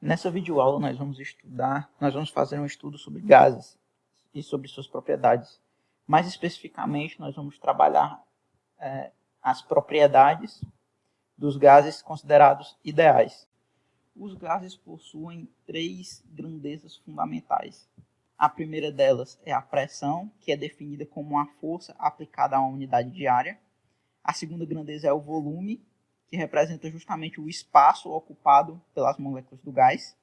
Nessa videoaula nós vamos fazer um estudo sobre gases e sobre suas propriedades. Mais especificamente, nós vamos trabalhar as propriedades dos gases considerados ideais. Os gases possuem três grandezas fundamentais. A primeira delas é a pressão, que é definida como uma força aplicada a uma unidade de área. A segunda grandeza é o volume, que representa justamente o espaço ocupado pelas moléculas do gás,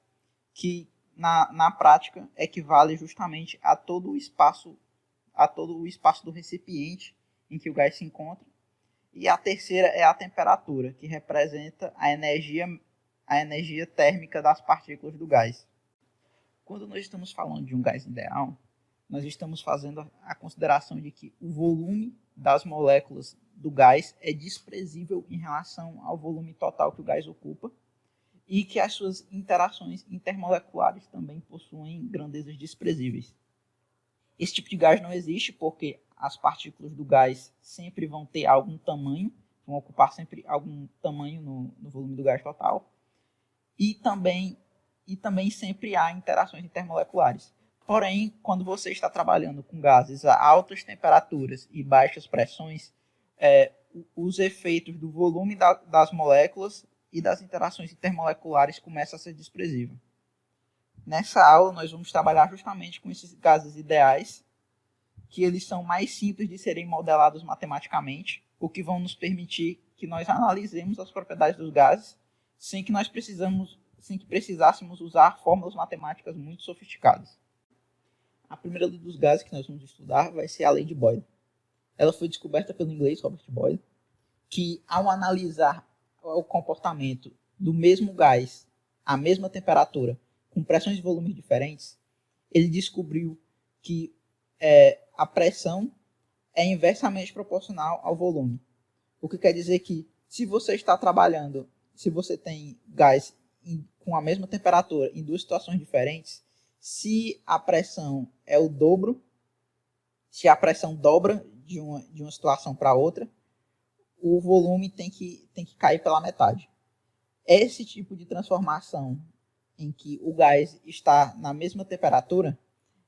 que na prática equivale justamente a todo o espaço do recipiente em que o gás se encontra. E a terceira é a temperatura, que representa a energia térmica das partículas do gás. Quando nós estamos falando de um gás ideal, nós estamos fazendo a consideração de que o volume das moléculas do gás é desprezível em relação ao volume total que o gás ocupa e que as suas interações intermoleculares também possuem grandezas desprezíveis. Esse tipo de gás não existe porque as partículas do gás sempre vão ter algum tamanho, vão ocupar sempre algum tamanho no volume do gás total, e também sempre há interações intermoleculares. Porém, quando você está trabalhando com gases a altas temperaturas e baixas pressões, os efeitos do volume das moléculas e das interações intermoleculares começam a ser desprezíveis. Nessa aula, nós vamos trabalhar justamente com esses gases ideais, que eles são mais simples de serem modelados matematicamente, o que vão nos permitir que nós analisemos as propriedades dos gases sem que precisássemos usar fórmulas matemáticas muito sofisticadas. A primeira lei dos gases que nós vamos estudar vai ser a lei de Boyle. Ela foi descoberta pelo inglês Robert Boyle, que ao analisar o comportamento do mesmo gás à mesma temperatura, com pressões e volumes diferentes, ele descobriu que a pressão é inversamente proporcional ao volume. O que quer dizer que se você tem gás com a mesma temperatura em duas situações diferentes, se a pressão é o dobro, se a pressão dobra de uma situação para outra, o volume tem que cair pela metade. Esse tipo de transformação em que o gás está na mesma temperatura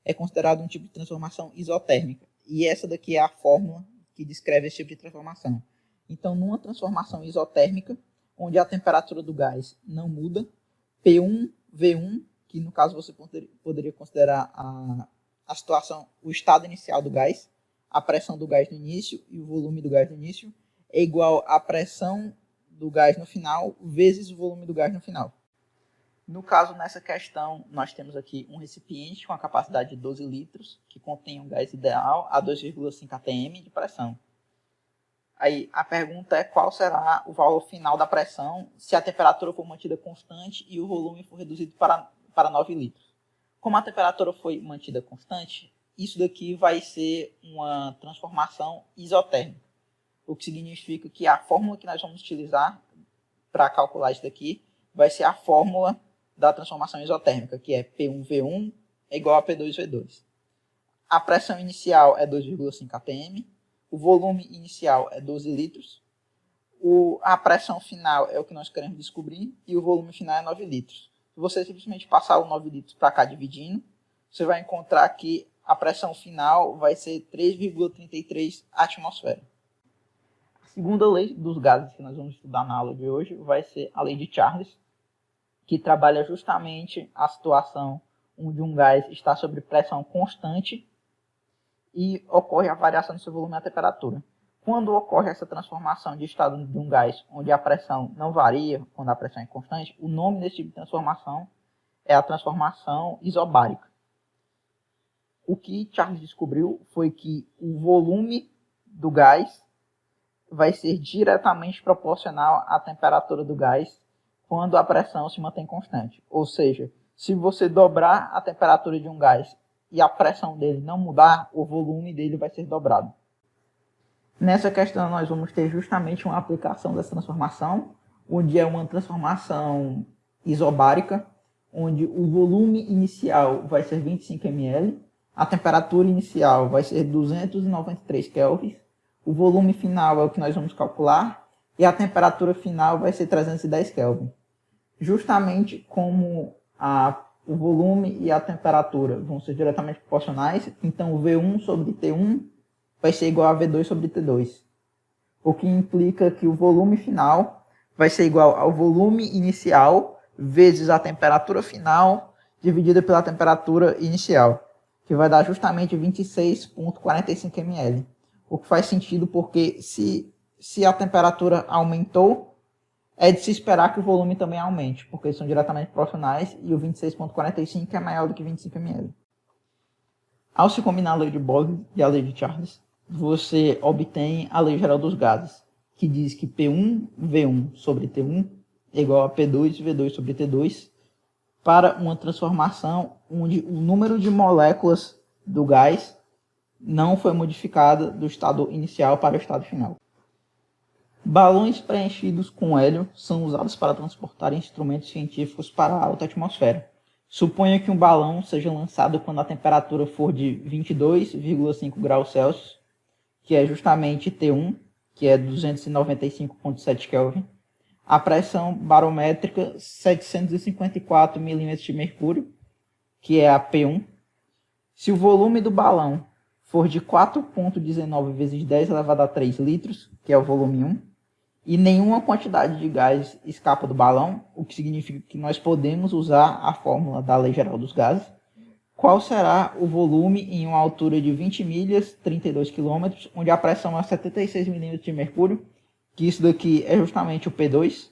é considerado um tipo de transformação isotérmica. E essa daqui é a fórmula que descreve esse tipo de transformação. Então, numa transformação isotérmica, onde a temperatura do gás não muda, P1, V1, que no caso você poderia considerar a situação, o estado inicial do gás, a pressão do gás no início e o volume do gás no início, é igual à pressão do gás no final vezes o volume do gás no final. No caso, nessa questão, nós temos aqui um recipiente com a capacidade de 12 litros, que contém um gás ideal a 2,5 atm de pressão. Aí a pergunta é qual será o valor final da pressão se a temperatura for mantida constante e o volume for reduzido para 9 litros. Como a temperatura foi mantida constante, isso daqui vai ser uma transformação isotérmica, o que significa que a fórmula que nós vamos utilizar para calcular isso daqui vai ser a fórmula da transformação isotérmica, que é P1V1 é igual a P2V2. A pressão inicial é 2,5 atm, o volume inicial é 12 litros, a pressão final é o que nós queremos descobrir e o volume final é 9 litros. Se você simplesmente passar o 9 litros para cá dividindo, você vai encontrar que a pressão final vai ser 3,33 atmosferas. A segunda lei dos gases que nós vamos estudar na aula de hoje vai ser a lei de Charles, que trabalha justamente a situação onde um gás está sob pressão constante e ocorre a variação do seu volume e a temperatura. Quando ocorre essa transformação de estado de um gás onde a pressão não varia, quando a pressão é constante, o nome desse tipo de transformação é a transformação isobárica. O que Charles descobriu foi que o volume do gás vai ser diretamente proporcional à temperatura do gás quando a pressão se mantém constante. Ou seja, se você dobrar a temperatura de um gás e a pressão dele não mudar, o volume dele vai ser dobrado. Nessa questão, nós vamos ter justamente uma aplicação dessa transformação, onde é uma transformação isobárica, onde o volume inicial vai ser 25 ml, a temperatura inicial vai ser 293 kelvin, o volume final é o que nós vamos calcular, e a temperatura final vai ser 310 kelvin. Justamente como o volume e a temperatura vão ser diretamente proporcionais, então V1 sobre T1 vai ser igual a V2 sobre T2, o que implica que o volume final vai ser igual ao volume inicial vezes a temperatura final dividida pela temperatura inicial, que vai dar justamente 26,45 ml. O que faz sentido porque se a temperatura aumentou, é de se esperar que o volume também aumente, porque eles são diretamente proporcionais e o 26,45 é maior do que 25 ml. Ao se combinar a lei de Boyle e a lei de Charles, você obtém a lei geral dos gases, que diz que P1V1 sobre T1 é igual a P2V2 sobre T2, para uma transformação onde o número de moléculas do gás não foi modificado do estado inicial para o estado final. Balões preenchidos com hélio são usados para transportar instrumentos científicos para a alta atmosfera. Suponha que um balão seja lançado quando a temperatura for de 22,5 graus Celsius, que é justamente T1, que é 295,7 Kelvin, a pressão barométrica 754 mm de mercúrio, que é a P1. Se o volume do balão for de 4,19 vezes 10 elevado a 3 litros, que é o volume 1, e nenhuma quantidade de gás escapa do balão, o que significa que nós podemos usar a fórmula da lei geral dos gases, qual será o volume em uma altura de 20 milhas, 32 km, onde a pressão é 76 mm de mercúrio, que isso daqui é justamente o P2,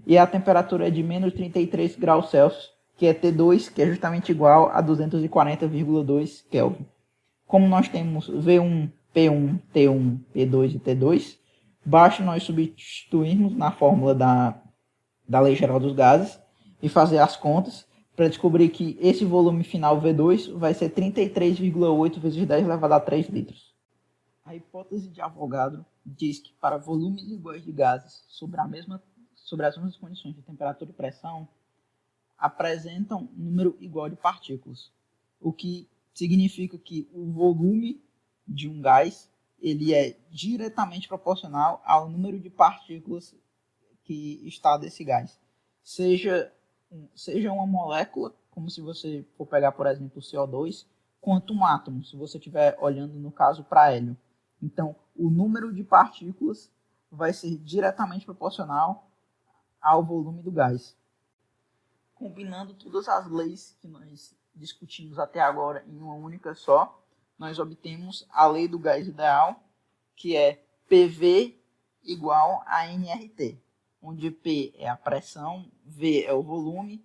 e a temperatura é de menos 33 graus Celsius, que é T2, que é justamente igual a 240,2 Kelvin. Como nós temos V1, P1, T1, P2 e T2, basta nós substituirmos na fórmula da lei geral dos gases e fazer as contas para descobrir que esse volume final V2 vai ser 33,8 vezes 10 elevado a 3 litros. A hipótese de Avogadro diz que para volumes iguais de gases sobre as mesmas condições de temperatura e pressão apresentam um número igual de partículas, o que significa que o volume de um gás ele é diretamente proporcional ao número de partículas que está desse gás. Seja uma molécula, como se você for pegar, por exemplo, o CO2, quanto um átomo, se você estiver olhando, no caso, para hélio. Então, o número de partículas vai ser diretamente proporcional ao volume do gás. Combinando todas as leis que nós discutimos até agora em uma única só, nós obtemos a lei do gás ideal, que é PV igual a nRT, onde P é a pressão, V é o volume,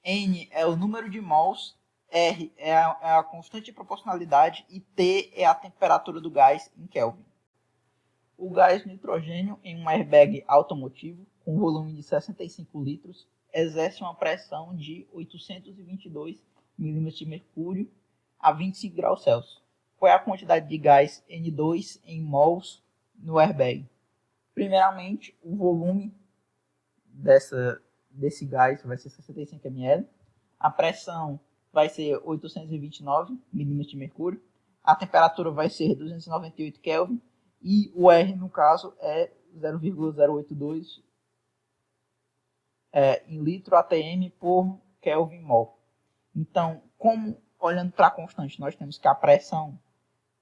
N é o número de mols, R é a constante de proporcionalidade e T é a temperatura do gás em Kelvin. O gás nitrogênio em um airbag automotivo, com volume de 65 litros, exerce uma pressão de 822 mm de mercúrio a 25 graus Celsius. Qual é a quantidade de gás N2 em mols no airbag? Primeiramente, o volume desse gás vai ser 65 ml. A pressão vai ser 829 mm de mercúrio. A temperatura vai ser 298 Kelvin. E o R, no caso, é 0,082 em litro ATM por Kelvin mol. Então, olhando para a constante, nós temos que a pressão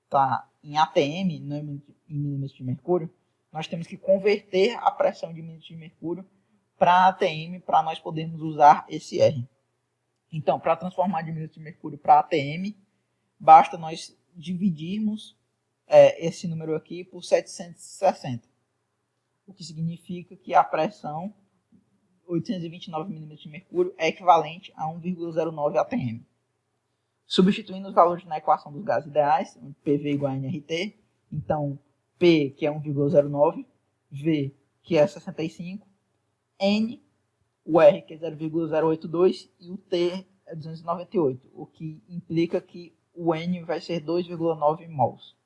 está em ATM, não em milímetros de mercúrio, nós temos que converter a pressão de milímetros de mercúrio para ATM para nós podermos usar esse R. Então, para transformar de milímetros de mercúrio para ATM, basta nós dividirmos esse número aqui por 760, o que significa que a pressão 829 milímetros de mercúrio é equivalente a 1,09 atm. Substituindo os valores na equação dos gases ideais, PV igual a nRT, então P, que é 1,09, V, que é 65, N, o R, que é 0,082, e o T é 298, o que implica que o N vai ser 2,9 mols.